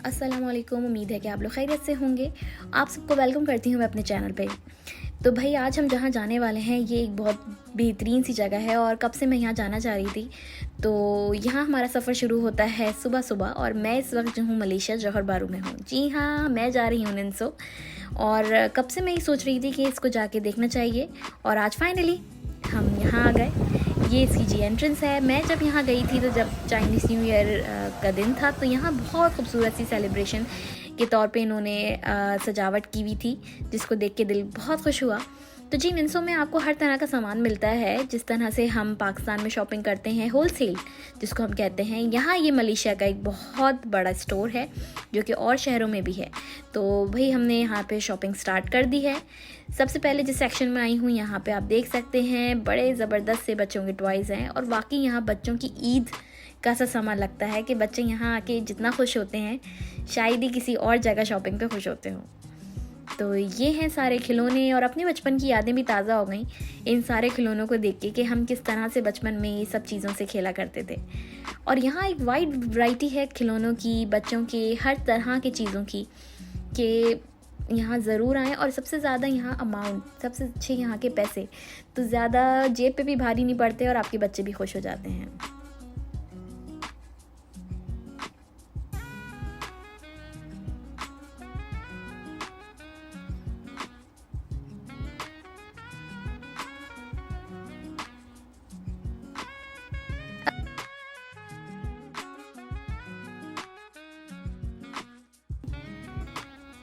अस्सलाम वालेकुम। उम्मीद है कि आप लोग खैरियत से होंगे। आप सबको वेलकम करती हूँ मैं अपने चैनल पे। तो भाई आज हम जहाँ जाने वाले हैं ये एक बहुत बेहतरीन सी जगह है और कब से मैं यहाँ जाना चाह रही थी। तो यहाँ हमारा सफ़र शुरू होता है सुबह सुबह और मैं इस वक्त जो हूँ मलेशिया जौहर बारू में हूँ। जी हाँ, मैं जा रही हूँ निन्सो और कब से मैं ये सोच रही थी कि इसको जाके देखना चाहिए और आज फाइनली हम यहाँ आ गए। ये इसकी जी एंट्रेंस है। मैं जब यहाँ गई थी तो जब चाइनीज़ न्यू ईयर का दिन था तो यहाँ बहुत खूबसूरत सी सेलिब्रेशन के तौर पे इन्होंने सजावट की हुई थी, जिसको देख के दिल बहुत खुश हुआ। तो जी निन्सो में आपको हर तरह का सामान मिलता है, जिस तरह से हम पाकिस्तान में शॉपिंग करते हैं होलसेल जिसको हम कहते हैं। यहाँ ये मलेशिया का एक बहुत बड़ा स्टोर है जो कि और शहरों में भी है। तो भाई हमने यहाँ पे शॉपिंग स्टार्ट कर दी है। सबसे पहले जिस सेक्शन में आई हूँ यहाँ पे आप देख सकते हैं बड़े ज़बरदस्त से बच्चों के टॉयज़ हैं और वाकई यहाँ बच्चों की ईद का सा सामान लगता है कि बच्चे यहाँ आके जितना खुश होते हैं शायद ही किसी और जगह शॉपिंग पे खुश होते हों। तो ये हैं सारे खिलौने और अपने बचपन की यादें भी ताज़ा हो गई इन सारे खिलौनों को देख के कि हम किस तरह से बचपन में ये सब चीज़ों से खेला करते थे। और यहाँ एक वाइड वैरायटी है खिलौनों की, बच्चों के हर तरह की चीज़ों की, कि यहाँ ज़रूर आएँ। और सबसे ज़्यादा यहाँ अमाउंट, सबसे अच्छे यहाँ के पैसे, तो ज़्यादा जेब पे भी भारी नहीं पड़ते और आपके बच्चे भी खुश हो जाते हैं।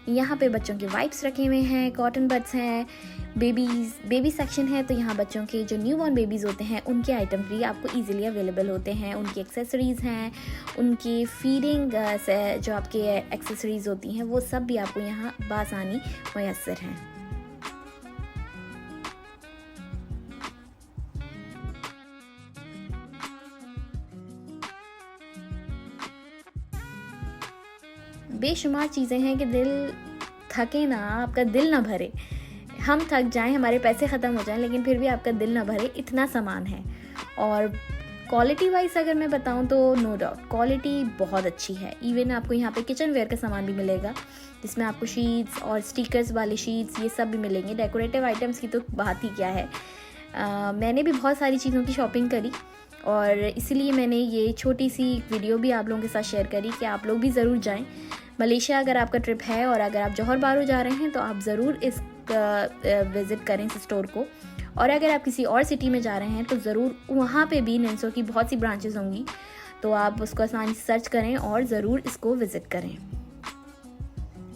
यहाँ पे बच्चों के वाइप्स रखे हुए हैं, कॉटन बड्स हैं, बेबी सेक्शन है। तो यहाँ बच्चों के जो न्यू बॉर्न बेबीज़ होते हैं उनके आइटम भी आपको इजीली अवेलेबल होते हैं। उनकी एक्सेसरीज़ हैं, उनकी फीडिंग से जो आपके एक्सेसरीज़ होती हैं वो सब भी आपको यहाँ बासानी मैसर हैं। बेशुमार चीज़ें हैं कि दिल थके ना, आपका दिल ना भरे। हम थक जाएं, हमारे पैसे ख़त्म हो जाएं, लेकिन फिर भी आपका दिल ना भरे, इतना सामान है। और क्वालिटी वाइज अगर मैं बताऊं तो नो डाउट क्वालिटी बहुत अच्छी है। इवन आपको यहाँ पे किचन वेयर का सामान भी मिलेगा, जिसमें आपको शीट्स और स्टिकर्स वाले शीट्स ये सब भी मिलेंगे। डेकोरेटिव आइटम्स की तो बात ही क्या है। मैंने भी बहुत सारी चीज़ों की शॉपिंग करी और इसीलिए मैंने ये छोटी सी वीडियो भी आप लोगों के साथ शेयर करी कि आप लोग भी ज़रूर जाएं मलेशिया। अगर आपका ट्रिप है और अगर आप जौहर बारू जा रहे हैं तो आप ज़रूर इस विज़िट करें इस स्टोर को। और अगर आप किसी और सिटी में जा रहे हैं तो ज़रूर वहाँ पे भी निन्सो की बहुत सी ब्रांचेस होंगी, तो आप उसको आसानी से सर्च करें और ज़रूर इसको विज़िट करें।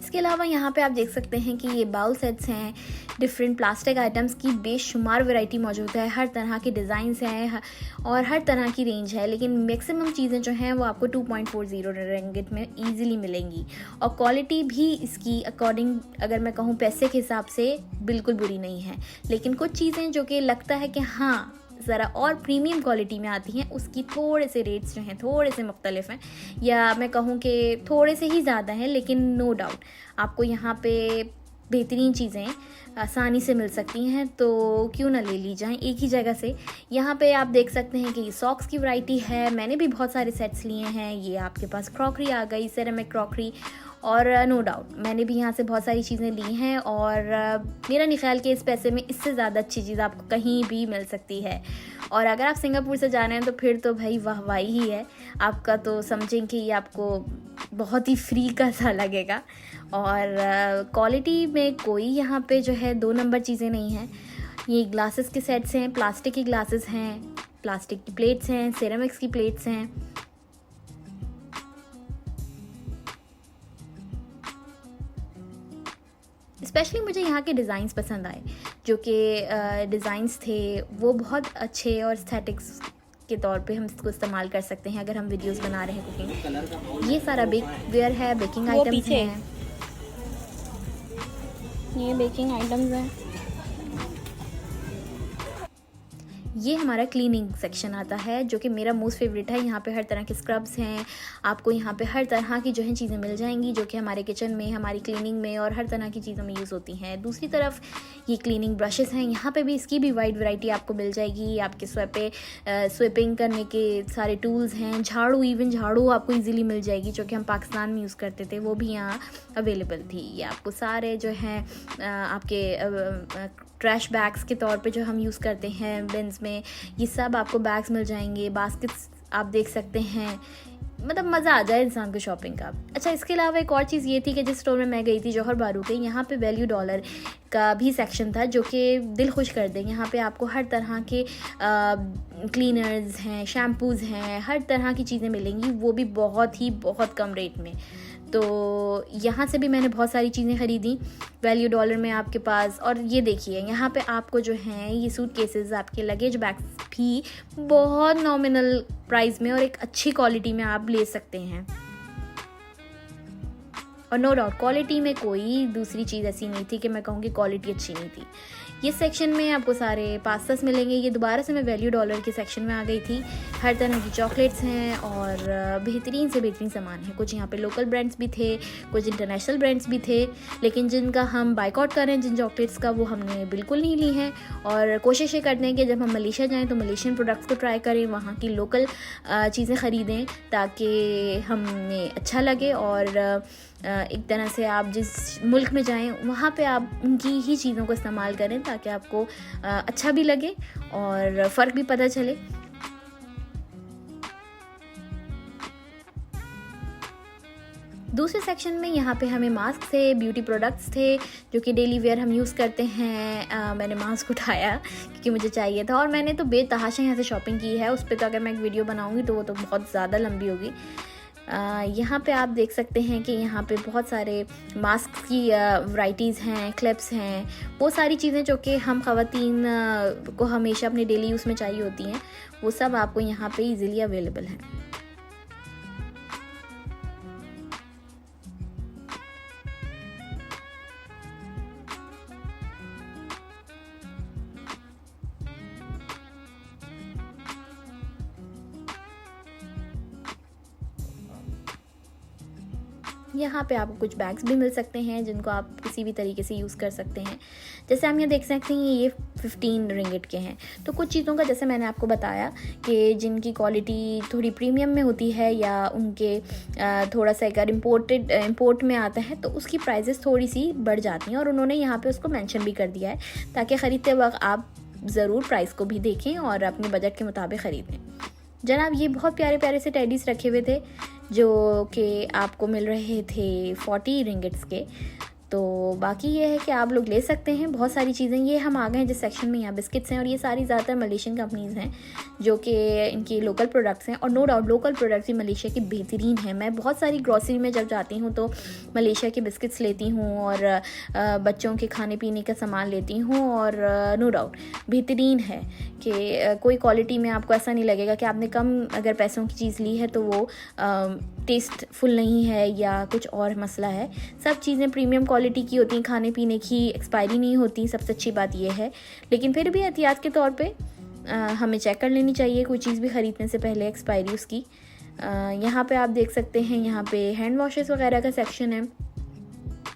इसके अलावा यहाँ पे आप देख सकते हैं कि ये बाउल सेट्स हैं, डिफरेंट प्लास्टिक आइटम्स की बेशुमार वैरायटी मौजूद है। हर तरह के डिज़ाइंस हैं और हर तरह की रेंज है, लेकिन मैक्सिमम चीज़ें जो हैं वो आपको 2.40 रिंगिट में ईजिली मिलेंगी। और क्वालिटी भी इसकी अकॉर्डिंग अगर मैं कहूँ पैसे के हिसाब से बिल्कुल बुरी नहीं है। लेकिन कुछ चीज़ें जो कि लगता है कि हाँ ज़रा और प्रीमियम क्वालिटी में आती हैं, उसकी थोड़े से रेट्स जो हैं थोड़े से मुख्तलिफ हैं, या मैं कहूँ कि थोड़े से ही ज़्यादा हैं। लेकिन नो डाउट आपको यहाँ पे बेहतरीन चीज़ें आसानी से मिल सकती हैं, तो क्यों ना ले ली जाएं एक ही जगह से। यहाँ पे आप देख सकते हैं कि सॉक्स की वैरायटी है। मैंने भी बहुत सारे सेट्स लिए हैं। ये आपके पास क्रॉकरी आ गई, सेरेमिक क्रॉकरी, और नो डाउट मैंने भी यहाँ से बहुत सारी चीज़ें ली हैं और मेरा नहीं ख्याल कि इस पैसे में इससे ज़्यादा अच्छी चीज़ आपको कहीं भी मिल सकती है। और अगर आप सिंगापुर से जा रहे हैं तो फिर तो भाई वाहवाही ही है आपका, तो समझें कि ये आपको बहुत ही फ्री का सा लगेगा। और क्वालिटी में कोई यहाँ पे जो है 2 नंबर चीज़ें नहीं हैं। ये ग्लासेस के सेट्स हैं, प्लास्टिक की ग्लासेस हैं, प्लास्टिक की प्लेट्स हैं, सेरेमिक्स की प्लेट्स हैं। स्पेशली मुझे यहाँ के डिज़ाइंस पसंद आए, जो कि डिज़ाइंस थे वो बहुत अच्छे और एस्थेटिक्स के तौर पे हम इसको इस्तेमाल कर सकते हैं अगर हम वीडियोस बना रहे हैं कुकिंग। ये सारा बेकवेयर है, बेकिंग आइटम्स हैं, ये बेकिंग आइटम्स हैं। ये हमारा क्लीनिंग सेक्शन आता है, जो कि मेरा मोस्ट फेवरेट है। यहाँ पे हर तरह के स्क्रब्स हैं, आपको यहाँ पे हर तरह की जो है चीज़ें मिल जाएंगी, जो कि हमारे किचन में, हमारी क्लीनिंग में और हर तरह की चीज़ों में यूज़ होती हैं। दूसरी तरफ ये क्लीनिंग ब्रशेज़ हैं, यहाँ पे भी इसकी भी वाइड वैरायटी आपको मिल जाएगी। आपके स्वेपिंग करने के सारे टूल्स हैं, इवन झाड़ू आपको ईजिली मिल जाएगी, जो कि हम पाकिस्तान में यूज़ करते थे, वो भी यहाँ अवेलेबल थी। ये आपको सारे जो हैं आपके ट्रैश बैग्स के तौर पे जो हम यूज़ करते हैं बिन्स में, ये सब आपको बैग्स मिल जाएंगे। बास्केट्स आप देख सकते हैं, मतलब मज़ा आ जाए इंसान को शॉपिंग का। अच्छा, इसके अलावा एक और चीज़ ये थी कि जिस स्टोर में मैं गई थी जौहर बारू के, यहाँ पे वैल्यू डॉलर का भी सेक्शन था, जो कि दिल खुश कर दे। यहाँ पे आपको हर तरह के क्लीनर्स हैं, शैम्पूज़ हैं, हर तरह की चीज़ें मिलेंगी, वो भी बहुत कम रेट में। तो यहाँ से भी मैंने बहुत सारी चीज़ें ख़रीदी वैल्यू डॉलर में आपके पास। और ये देखिए, यहाँ पे आपको जो हैं ये सूट केसेस, आपके लगेज बैग्स भी बहुत नॉमिनल प्राइस में और एक अच्छी क्वालिटी में आप ले सकते हैं। और नो डाउट क्वालिटी में कोई दूसरी चीज़ ऐसी नहीं थी कि मैं कहूँगी क्वालिटी अच्छी नहीं थी। ये सेक्शन में आपको सारे पास्तास मिलेंगे। ये दोबारा से मैं वैल्यू डॉलर के सेक्शन में आ गई थी। हर तरह की चॉकलेट्स हैं और बेहतरीन से बेहतरीन सामान है। कुछ यहाँ पे लोकल ब्रांड्स भी थे, कुछ इंटरनेशनल ब्रांड्स भी थे, लेकिन जिनका हम बाइकआउट कर रहे हैं, जिन चॉकलेट्स का, वो हमने बिल्कुल नहीं ली हैं। और कोशिश ये करते हैं कि जब हम मलेशिया जाएँ तो मलेशियन प्रोडक्ट्स को ट्राई करें, वहाँ की लोकल चीज़ें ख़रीदें, ताकि हमें अच्छा लगे। और एक तरह से आप जिस मुल्क में जाएं वहाँ पे आप उनकी ही चीज़ों को इस्तेमाल करें, ताकि आपको अच्छा भी लगे और फ़र्क भी पता चले। दूसरे सेक्शन में यहाँ पे हमें मास्क थे, ब्यूटी प्रोडक्ट्स थे, जो कि डेली वेयर हम यूज़ करते हैं। मैंने मास्क उठाया क्योंकि मुझे चाहिए था, और मैंने तो बेतहाशा यहाँ से शॉपिंग की है। उस पर तो अगर मैं एक वीडियो बनाऊँगी तो वो तो बहुत ज़्यादा लंबी होगी। यहाँ पे आप देख सकते हैं कि यहाँ पे बहुत सारे मास्क की वैराइटीज़ हैं, क्लिप्स हैं, वो सारी चीज़ें जो कि हम ख़वातीन को हमेशा अपने डेली यूज़ में चाहिए होती हैं, वो सब आपको यहाँ पे इजीली अवेलेबल हैं। यहाँ पे आपको कुछ बैग्स भी मिल सकते हैं, जिनको आप किसी भी तरीके से यूज़ कर सकते हैं। जैसे हम यहाँ देख सकते हैं ये 15 रिंगिट के हैं। तो कुछ चीज़ों का, जैसे मैंने आपको बताया कि जिनकी क्वालिटी थोड़ी प्रीमियम में होती है, या उनके थोड़ा सा अगर इम्पोर्ट में आता है तो उसकी प्राइसेस थोड़ी सी बढ़ जाती हैं, और उन्होंने यहाँ पर उसको मेंशन भी कर दिया है, ताकि ख़रीदते वक्त आप ज़रूर प्राइस को भी देखें और अपने बजट के मुताबिक ख़रीदें। जनाब, ये बहुत प्यारे प्यारे से टेडीज़ रखे हुए थे, जो कि आपको मिल रहे थे 40 रिंगिट्स के। तो बाकी ये है कि आप लोग ले सकते हैं बहुत सारी चीज़ें। ये हम आ गए हैं जिस सेक्शन में, यहाँ बिस्किट्स हैं, और ये सारी ज़्यादातर मलेशियन कंपनीज़ हैं, जो कि इनकी लोकल प्रोडक्ट्स हैं। और नो डाउट लोकल प्रोडक्ट्स भी मलेशिया की बेहतरीन हैं। मैं बहुत सारी ग्रॉसरी में जब जाती हूँ तो मलेशिया के बिस्किट्स लेती हूँ, और बच्चों के खाने पीने का सामान लेती हूँ, और नो डाउट बेहतरीन है कि कोई क्वालिटी में आपको ऐसा नहीं लगेगा कि आपने कम अगर पैसों की चीज़ ली है तो वो टेस्टफुल नहीं है या कुछ और मसला है। सब चीज़ें प्रीमियम क्वालिटी की होती हैं, खाने पीने की एक्सपायरी नहीं होती, सबसे अच्छी बात यह है। लेकिन फिर भी एहतियात के तौर पे हमें चेक कर लेनी चाहिए कोई चीज़ भी ख़रीदने से पहले एक्सपायरी उसकी। यहाँ पे आप देख सकते हैं, यहाँ पे हैंड वॉशेस वगैरह का सेक्शन है,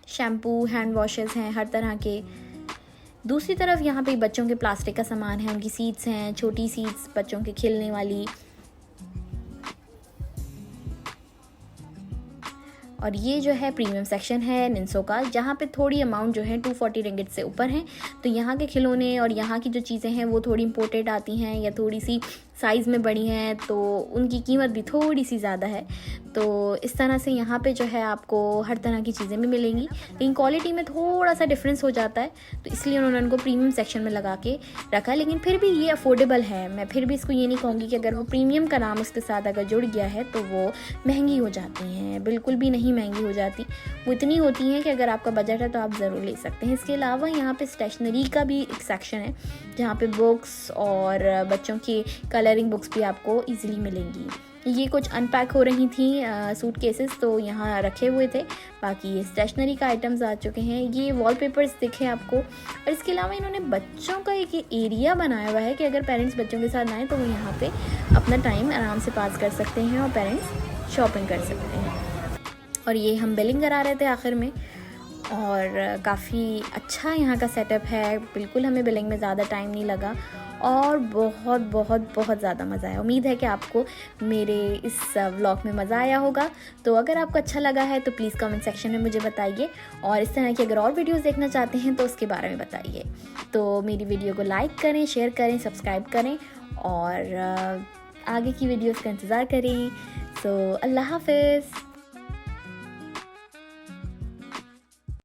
शैम्पू, हैंड वॉशेस हैं हर तरह के। दूसरी तरफ यहाँ पे बच्चों के प्लास्टिक का सामान है, उनकी सीट्स हैं, छोटी सीट्स बच्चों के खेलने वाली। और ये जो है प्रीमियम सेक्शन है निंसो का, जहाँ पे थोड़ी अमाउंट जो है 240 रिंगिट से ऊपर हैं। तो यहाँ के खिलौने और यहाँ की जो चीज़ें हैं वो थोड़ी इंपोर्टेड आती हैं, या थोड़ी सी साइज़ में बड़ी हैं, तो उनकी कीमत भी थोड़ी सी ज़्यादा है। तो इस तरह से यहाँ पे जो है आपको हर तरह की चीज़ें भी मिलेंगी, लेकिन क्वालिटी में थोड़ा सा डिफरेंस हो जाता है, तो इसलिए उन्होंने उनको प्रीमियम सेक्शन में लगा के रखा है। लेकिन फिर भी ये अफोर्डेबल है। मैं फिर भी इसको ये नहीं कहूँगी कि अगर वो प्रीमियम का नाम उसके साथ अगर जुड़ गया है तो वो महंगी हो जाती हैं, बिल्कुल भी नहीं महंगी हो जाती। वो इतनी होती हैं कि अगर आपका बजट है तो आप ज़रूर ले सकते हैं। इसके अलावा यहाँ पे स्टेशनरी का भी एक सेक्शन है, जहाँ पे बुक्स और बच्चों की कलरिंग बुक्स भी आपको इजीली मिलेंगी। ये कुछ अनपैक हो रही थी सूट केसेस, तो यहाँ रखे हुए थे। बाकी ये स्टेशनरी का आइटम्स आ चुके हैं। ये वॉलपेपर्स दिखे आपको, और इसके अलावा इन्होंने बच्चों का एक एरिया बनाया हुआ है कि अगर पेरेंट्स बच्चों के साथ आएँ तो वो यहाँ पे अपना टाइम आराम से पास कर सकते हैं और पेरेंट्स शॉपिंग कर सकते हैं। और ये हम बिलिंग करा रहे थे आखिर में, और काफ़ी अच्छा यहाँ का सेटअप है। बिल्कुल हमें बिलिंग में ज़्यादा टाइम नहीं लगा और बहुत बहुत बहुत ज़्यादा मज़ा आया। उम्मीद है कि आपको मेरे इस व्लॉग में मज़ा आया होगा। तो अगर आपको अच्छा लगा है तो प्लीज़ कमेंट सेक्शन में मुझे बताइए, और इस तरह की अगर और वीडियोस देखना चाहते हैं तो उसके बारे में बताइए। तो मेरी वीडियो को लाइक करें, शेयर करें, सब्सक्राइब करें, और आगे की वीडियोस का इंतज़ार करें। सो अल्लाह हाफ़िज़।